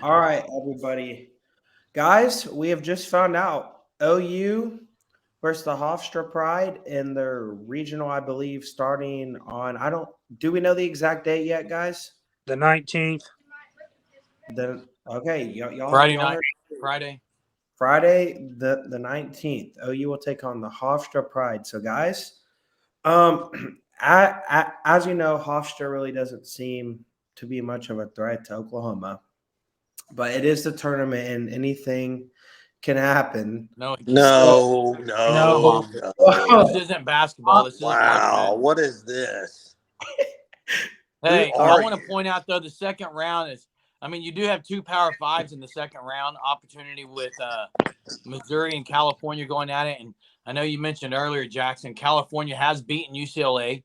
All right, everybody. Guys, we have just found out OU versus the Hofstra Pride in their regional, I believe, starting on, I don't, do we know the exact date yet, guys? The 19th. The Okay, Friday y'all night. heard Friday. Friday the 19th. OU will take on the Hofstra Pride. So, guys, as you know, Hofstra really doesn't seem to be much of a threat to Oklahoma, but it is the tournament and anything can happen. No, So, No, no. no, This no. isn't basketball. This is life, Wow, man. what is this? Who Hey, I are want to you? point out though the second round is. I mean, you do have two Power Fives in the second round opportunity with Missouri and California going at it. And I know you mentioned earlier, Jackson, California has beaten UCLA.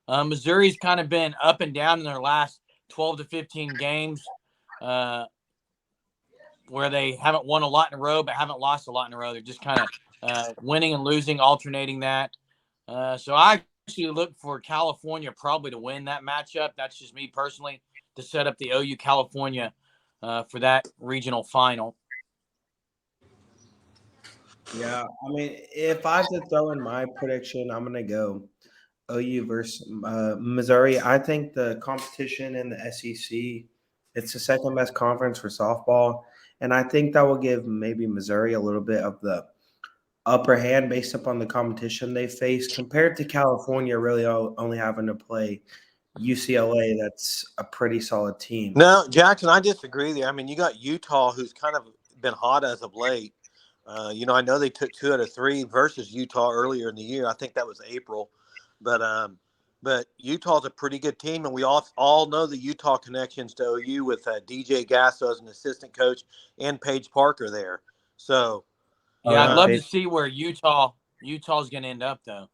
Missouri's kind of been up and down in their last 12 to 15 games, where they haven't won a lot in a row, but haven't lost a lot in a row. They're just kind of winning and losing, alternating that. So I actually look for California probably to win that matchup. That's just me personally to set up the OU California for that regional final. yeah, I mean, if I have to throw in my prediction, I'm going to go OU versus Missouri. I think the competition in the SEC, it's the second best conference for softball. And I think that will give maybe Missouri a little bit of the upper hand based upon the competition they face compared to California really only having to play UCLA. That's a pretty solid team. No, Jackson, I disagree there. I mean, you got Utah, who's kind of been hot as of late. I know they took 2 out of 3 versus Utah earlier in the year. I think that was April, but Utah's a pretty good team, and we all know the Utah connections to OU with DJ Gasso as an assistant coach and Paige Parker there. So, Oh, Yeah, I'd yeah, love to Paige. see where Utah's going to end up though.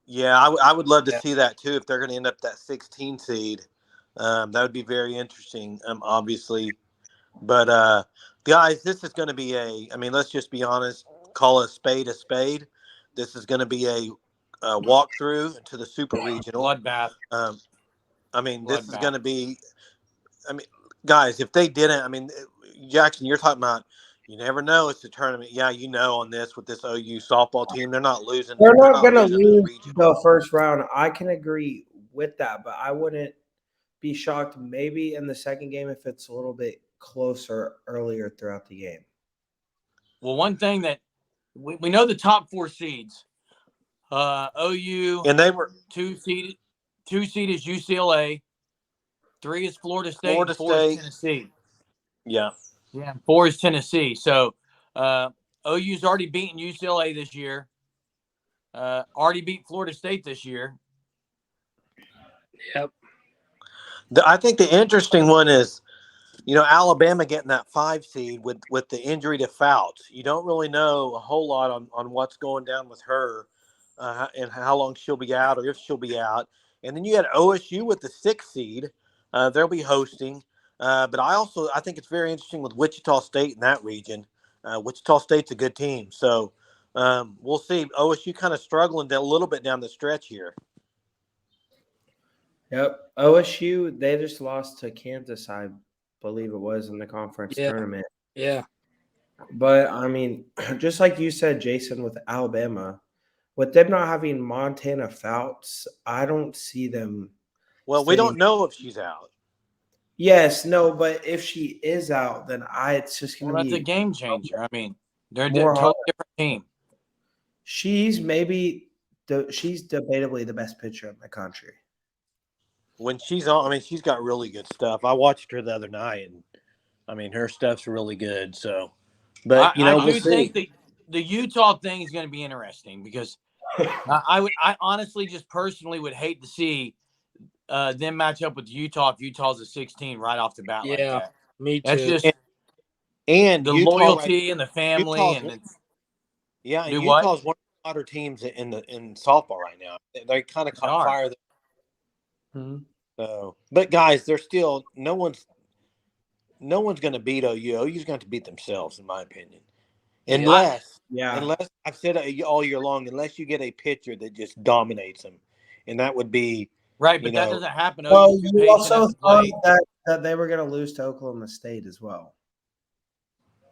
yeah, I would love to Yeah. see that too if they're going to end up that 16 seed. That would be very interesting, obviously. But guys, this is going to be I mean, let's just be honest, call a spade a spade. This is going to be a walkthrough to the Super Regional. Bloodbath. Um, I mean, this is Bloodbath. going to be, I mean, guys, if they didn't, I mean, Jackson, you're talking about, you never know. It's a tournament. Yeah, on this with this OU softball team, they're not losing. They're They're not not going to losing the lose regional. the first round. I can agree with that, but I wouldn't be shocked maybe in the second game if it's a little bit closer earlier throughout the game. Well, one thing that we know the top 4 seeds. OU And they were 2 seed. 2 seed is UCLA. 3 is Florida State, and Florida 4 is State. Tennessee. Yeah. Yeah, 4 is Tennessee. So OU's already beaten UCLA this year. Already beat Florida State this year. Yep. I think the interesting one is, Alabama getting that 5 seed with the injury to Fouts. You don't really know a whole lot on what's going down with her and how long she'll be out or if she'll be out. And then you had OSU with the 6 seed. They'll be hosting. But I think it's very interesting with Wichita State in that region. Wichita State's a good team. So we'll see. OSU kind of struggling a little bit down the stretch here. Yep. OSU, they just lost to Kansas, I believe it was, in the conference Yeah. tournament. Yeah. But, I mean, just like you said, Jason, with Alabama, with them not having Montana Fouts, I don't see them. Well, we don't know if she's out. Yes, no, but if she is out, then it's just going Well, to that's a be game changer. I mean, they're a more hard. totally different team. She's she's debatably the best pitcher in the country. When she's on, I mean, she's got really good stuff. I watched her the other night, and I mean, her stuff's really good. So, but I we'll do see. think the Utah thing is going to be interesting because I honestly just personally would hate to see them match up with Utah if Utah's a 16 right off the bat like Yeah. that. Me That's too. just And the Utah, loyalty and the family Utah's, and it's, yeah, and do what? Utah's one of the hotter teams in softball right now. They kind of They caught are. fire. Mhm. So, but guys, they're still no one's going to beat OU. OU's going to beat themselves, in my opinion. Unless I've said it all year long, unless you get a pitcher that just dominates them, and that would be Right, but that doesn't happen. Well, OU's too you patient also at the thought plate. that that they were going to lose to Oklahoma State as well.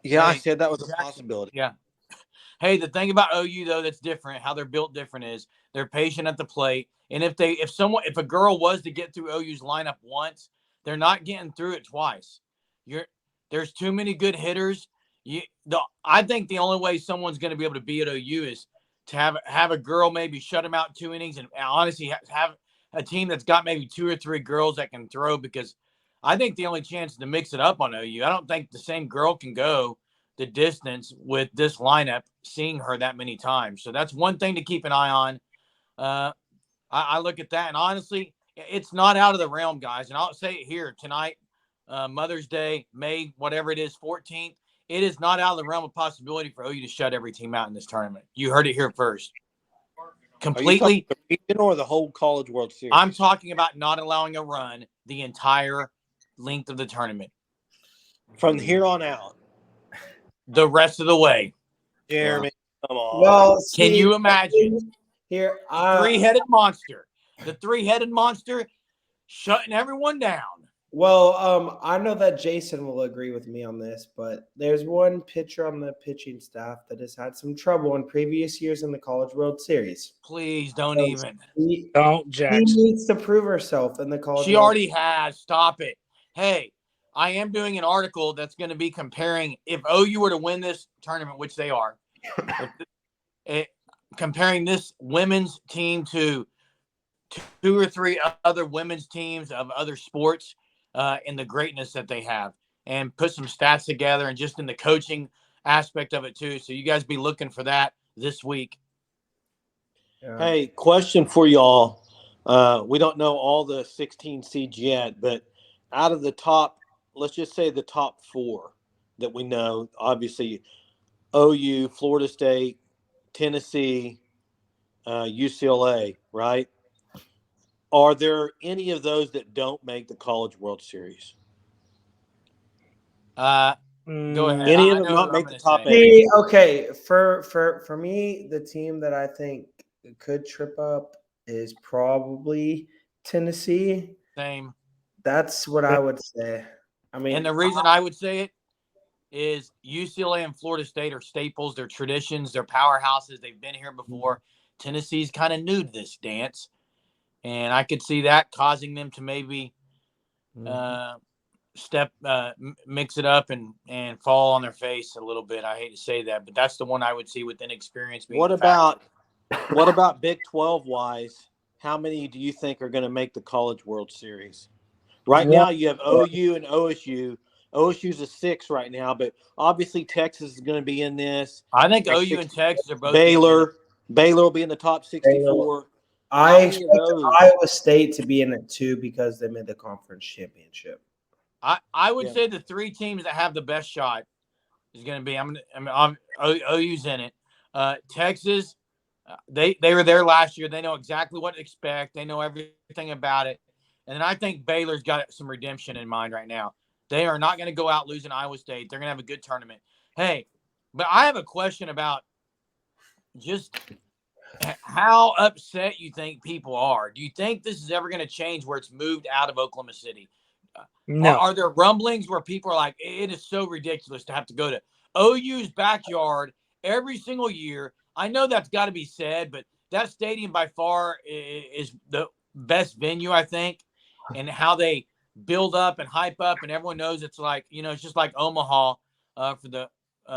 Yeah, I Hey, said that was a Jackson, possibility. Yeah. Hey, the thing about OU though that's different, how they're built different is they're patient at the plate. And if a girl was to get through OU's lineup once, they're not getting through it twice. There's too many good hitters. I think the only way someone's going to be able to be at OU is to have a girl maybe shut them out 2 innings and honestly have a team that's got maybe 2 or 3 girls that can throw, because I think the only chance to mix it up on OU, I don't think the same girl can go the distance with this lineup, seeing her that many times. So that's one thing to keep an eye on. I look at that, and honestly, it's not out of the realm, guys. And I'll say it here tonight, Mother's Day, May, whatever it is, 14th. It is not out of the realm of possibility for OU to shut every team out in this tournament. You heard it here first. Are you talking Completely. the region or the whole College World Series? I'm talking about not allowing a run the entire length of the tournament. From here on out. The rest of the way. Jeremy, come on. Well, Can you imagine? Here, The three-headed monster. The three-headed monster shutting everyone down. Well, I know that Jason will agree with me on this, but there's one pitcher on the pitching staff that has had some trouble in previous years in the College World Series. Please don't even. Don't, He Jackson. needs to prove herself in the College She World already has. Stop it. Hey, I am doing an article that's going to be comparing if OU were to win this tournament, which they are, comparing this women's team to 2 or 3 other women's teams of other sports and the greatness that they have, and put some stats together, and just in the coaching aspect of it too. So you guys be looking for that this week. Yeah. Hey, question for y'all. We don't know all the 16 seeds yet, but out of the top, let's just say the top 4 that we know, obviously OU, Florida State, Tennessee, UCLA, right? Are there any of those that don't make the College World Series? Go ahead. Any I of them know not who make I'm the gonna top say. 8? Okay, for me, the team that I think could trip up is probably Tennessee. Same. That's what I would say. I mean, And the reason I would say it is UCLA and Florida State are staples. They're traditions. They're powerhouses. They've been here before. Tennessee's kind of new to this dance, and I could see that causing them to maybe mix it up and fall on their face a little bit. I hate to say that, but that's the one I would see with inexperience being What a factor. about Big 12 wise? How many do you think are going to make the College World Series? Right now, you have OU and OSU. OSU's a 6 right now, but obviously Texas is going to be in this. I think OU and Texas are both Baylor will be in the top 64. I expect Iowa State to be in it too because they made the conference championship. I would say the 3 teams that have the best shot is going to be. OU's in it. Texas, they were there last year. They know exactly what to expect. They know everything about it. And then I think Baylor's got some redemption in mind right now. They are not going to go out losing Iowa State. They're going to have a good tournament. Hey, but I have a question about just how upset you think people are. Do you think this is ever going to change where it's moved out of Oklahoma City? No. Are there rumblings where people are like, it is so ridiculous to have to go to OU's backyard every single year? I know that's got to be said, but that stadium by far is the best venue, I think, and how they build up and hype up, and everyone knows it's like, it's just like Omaha for the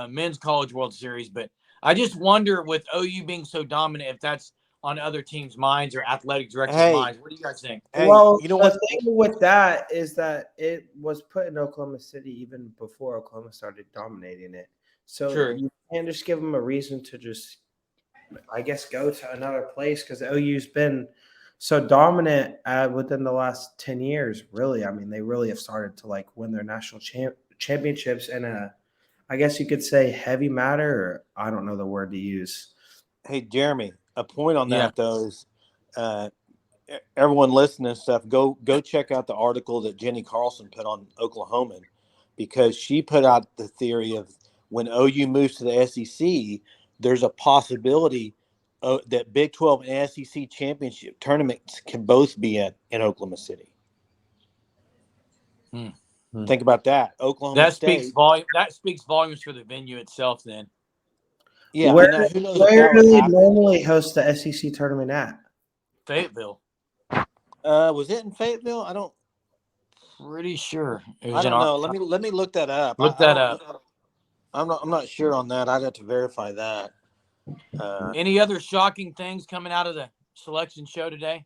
men's College World Series. But I just wonder, with OU being so dominant, if that's on other teams' minds or athletic directors' minds. What do you guys think? Hey, Well, you know the what? thing with that is that it was put in Oklahoma City even before Oklahoma started dominating it. So True. you can't just give them a reason to just, I guess, go to another place because OU's been so dominant within the last 10 years, really. I mean, they really have started to win their national championships in a, I guess you could say, heavy matter, or I don't know the word to use. Hey, Jeremy, a point on that though is everyone listening and stuff, go check out the article that Jenny Carlson put on Oklahoman, because she put out the theory of when OU moves to the SEC, there's a possibility that Big 12 and SEC championship tournaments can both be in Oklahoma City. Think about that. Oklahoma That State. speaks volume. That speaks volumes for the venue itself. Then Yeah, Where, and who knows if where that do would they happen. normally host the SEC tournament at? Fayetteville. Was it in Fayetteville? Pretty sure it I was in don't our. know. Let me look that up. Look I that don't. up. I'm not sure on that. I'd have to verify that. Any other shocking things coming out of the selection show today?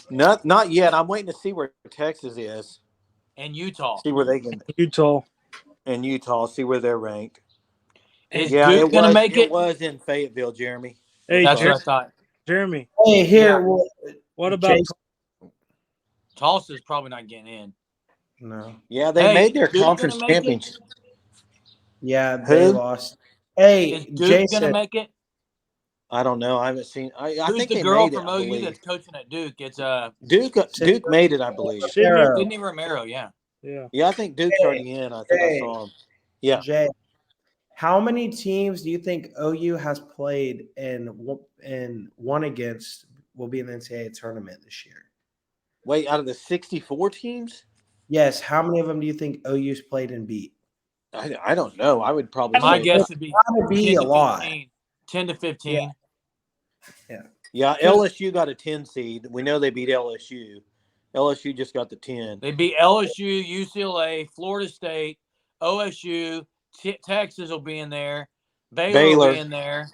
Not yet. I'm waiting to see where Texas is. And Utah. See where they can. Utah. And Utah. See where they're ranked. Is Yeah, Duke going to make it? It was in Fayetteville, Jeremy. Hey, That's what I thought. Jeremy, Hey, here. Yeah. Well, what about Jason- Tulsa's probably not getting in. No. Yeah, they Hey, made their Duke conference gonna make it? championship. Yeah, they Who? lost. Hey, Is Duke Jason. going to make it? I don't know. I haven't seen. I Who's think the they girl made from it. I OU believe that's coaching at Duke? It's Duke made it. I believe. Sydney? Sydney Romero. Yeah. Yeah. Yeah, I think Duke's already in. I think I saw him. Yeah. Jay, how many teams do you think OU has played and won against will be in the NCAA tournament this year? Wait, out of the 64 teams, Yes. How many of them do you think OU's played and beat? I don't know. I would probably My say guess would be Gotta be 10 a to lot. 15. 10 to 15. Yeah, LSU got a 10 seed. We know they beat LSU. LSU just got the 10. They beat LSU, UCLA, Florida State, OSU, Texas will be in there. Baylor will be in there.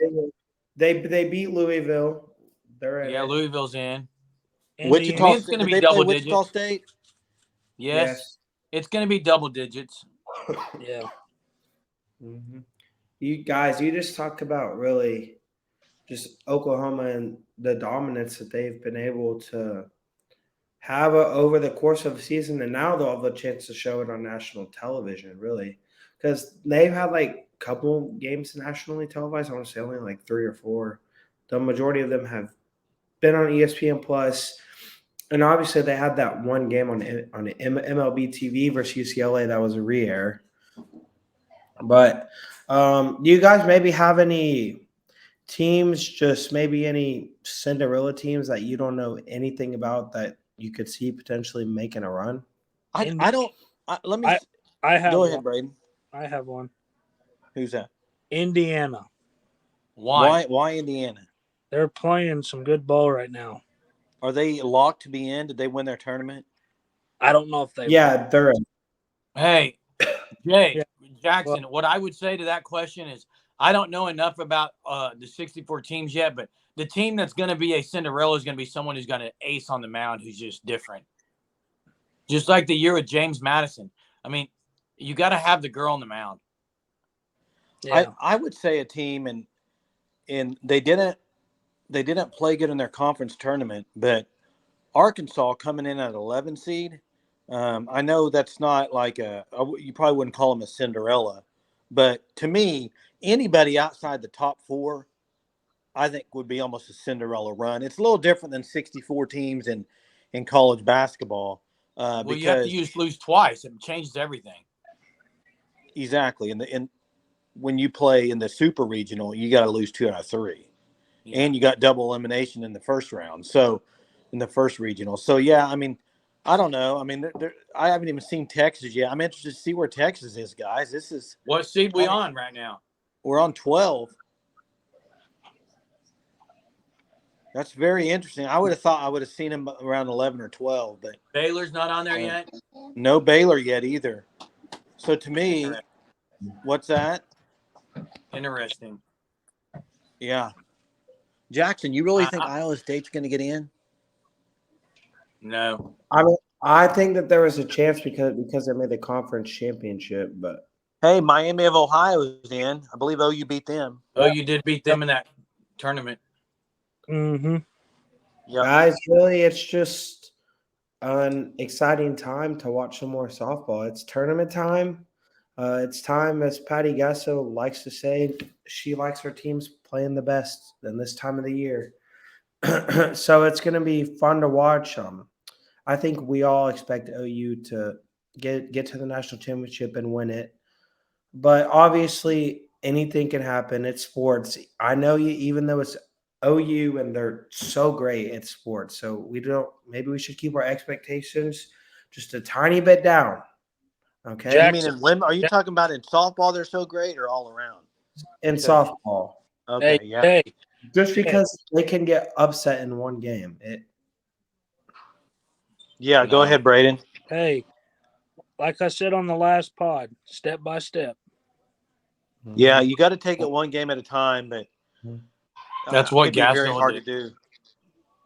They beat Louisville. They're in Yeah, it. Louisville's in. Wichita I mean, it's gonna Did be they double play Wichita digits. State? Yes. It's going to be double digits. Yeah. Mm-hmm. You guys, you just talk about really just Oklahoma and the dominance that they've been able to have over the course of the season, and now they'll have a chance to show it on national television, really, because they've had like a couple games nationally televised. I want to say only like 3 or 4. The majority of them have been on ESPN Plus, and obviously they had that one game on MLB TV versus UCLA that was a re-air. But do you guys maybe have any teams, just maybe any Cinderella teams that you don't know anything about that you could see potentially making a run? I don't. Let me. I have Go one. ahead, Braden. I have one. Who's that? Indiana. Why? Why Indiana? They're playing some good ball right now. Are they locked to be in? Did they win their tournament? I don't know if they Yeah, they're in. Hey, Jay, Yeah. Jackson, what I would say to that question is I don't know enough about the 64 teams yet, but the team that's going to be a Cinderella is going to be someone who's got an ace on the mound who's just different. Just like the year with James Madison. I mean, you got to have the girl on the mound. Yeah. I would say a team, and they didn't play good in their conference tournament, but Arkansas coming in at 11 seed. I know that's not like you probably wouldn't call them a Cinderella, but to me, anybody outside the top 4, I think would be almost a Cinderella run. It's a little different than 64 teams in college basketball. Well, Because you have to lose twice. It changes everything. Exactly. And when you play in the super regional, you got to lose 2 out of 3. Yeah. And you got double elimination in the first round. So in the first regional. So yeah, I mean, I don't know. I mean, I haven't even seen Texas yet. I'm interested to see where Texas is, guys. This is What seed we on right now? we're on 12. That's very interesting. I would have thought I would have seen him around 11 or 12, but Baylor's not on there yet. no Baylor yet either. So to me, what's that? Interesting. Yeah. Jackson, you really think Iowa State's going to get in? No. I mean, I think that there was a chance because they made the conference championship, but Hey, Miami of Ohio is in. I believe OU beat them. Oh, you did beat them in that tournament. Mm-hmm. Yep. guys, really, it's just an exciting time to watch some more softball. It's tournament time. It's time, as Patty Gasso likes to say, she likes her teams playing the best in this time of the year. So it's going to be fun to watch. I think we all expect OU to get to the national championship and win it. But obviously, anything can happen. It's sports. I know you, even though it's OU and they're so great at sports. So maybe we should keep our expectations just a tiny bit down. Okay, You Jack- mean in women? Are you talking about in softball? They're so great, or all around? in softball, Okay, Hey, yeah. hey, just because they can get upset in one game. Yeah, go No. ahead, Braden. hey. Like I said on the last pod, step by step. Yeah, you got to take it one game at a time, but That's what it'd be very Gaston will hard do. to do.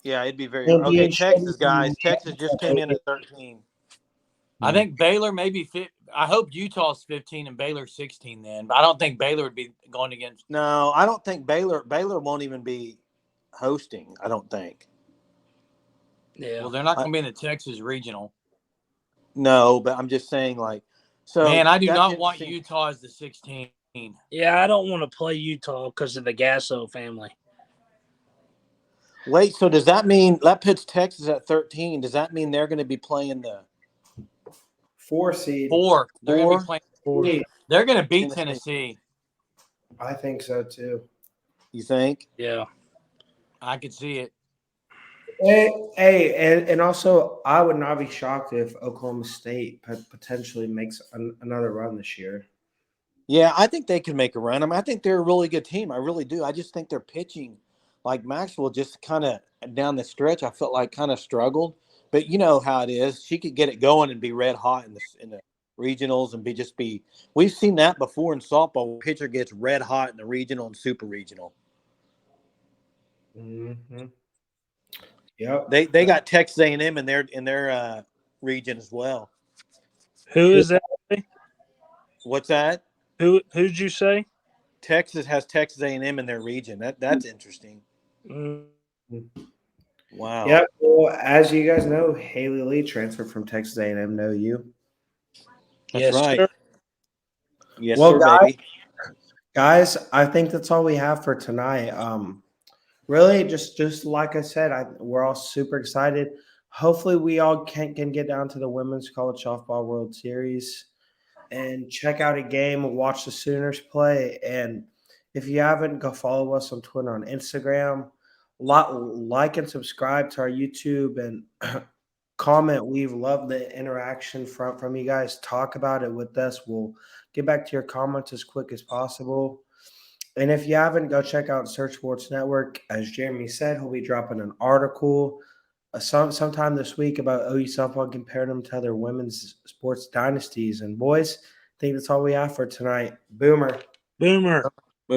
Yeah, it'd be very hard. Indian Okay, Texas, guys. Shady- Texas just came in at 13. I think Baylor maybe fit. I hope Utah's 15 and Baylor 16 then, but I don't think Baylor would be going against. No, I don't think Baylor won't even be hosting, I don't think. Yeah. Well, they're not going to be in the Texas regional. No, but I'm just saying, like, so Man, I do that's not want interesting. Utah as the 16. Yeah, I don't want to play Utah because of the Gasso family. Wait, so does that mean that puts Texas at 13? Does that mean they're going to be playing the 4 seed. 4. They're going to be Four? playing. They're going to beat Tennessee. I think so too. You think? Yeah. I could see it. Hey, and also, I would not be shocked if Oklahoma State potentially makes another run this year. Yeah, I think they can make a run. I mean, I think they're a really good team. I really do. I just think they're pitching like Maxwell just kind of down the stretch. I felt like kind of struggled, but you know how it is. She could get it going and be red hot in the regionals and be. We've seen that before in softball. Pitcher gets red hot in the regional and super regional. Mm-hmm. Yep. They got Texas A&M in their region as well. Who is that? What's that? Who'd you say? Texas has Texas A&M in their region. That's interesting. Mm, Wow. Yep. Well, as you guys know, Haley Lee transferred from Texas A&M. Know you? That's yes, right. sir. Yes, Well, sir, baby. Guys, I think that's all we have for tonight. Really, just like I said, we're all super excited. Hopefully, we all can get down to the Women's College Softball World Series and check out a game, watch the Sooners play. And if you haven't, go follow us on Twitter, on Instagram. Like and subscribe to our YouTube and comment. We've loved the interaction from you guys. Talk about it with us. We'll get back to your comments as quick as possible. And if you haven't, go check out Search Sports Network. As Jeremy said, he'll be dropping an article sometime this week about OU softball, comparing them to other women's sports dynasties. And boys, I think that's all we have for tonight. Boomer. Boomer.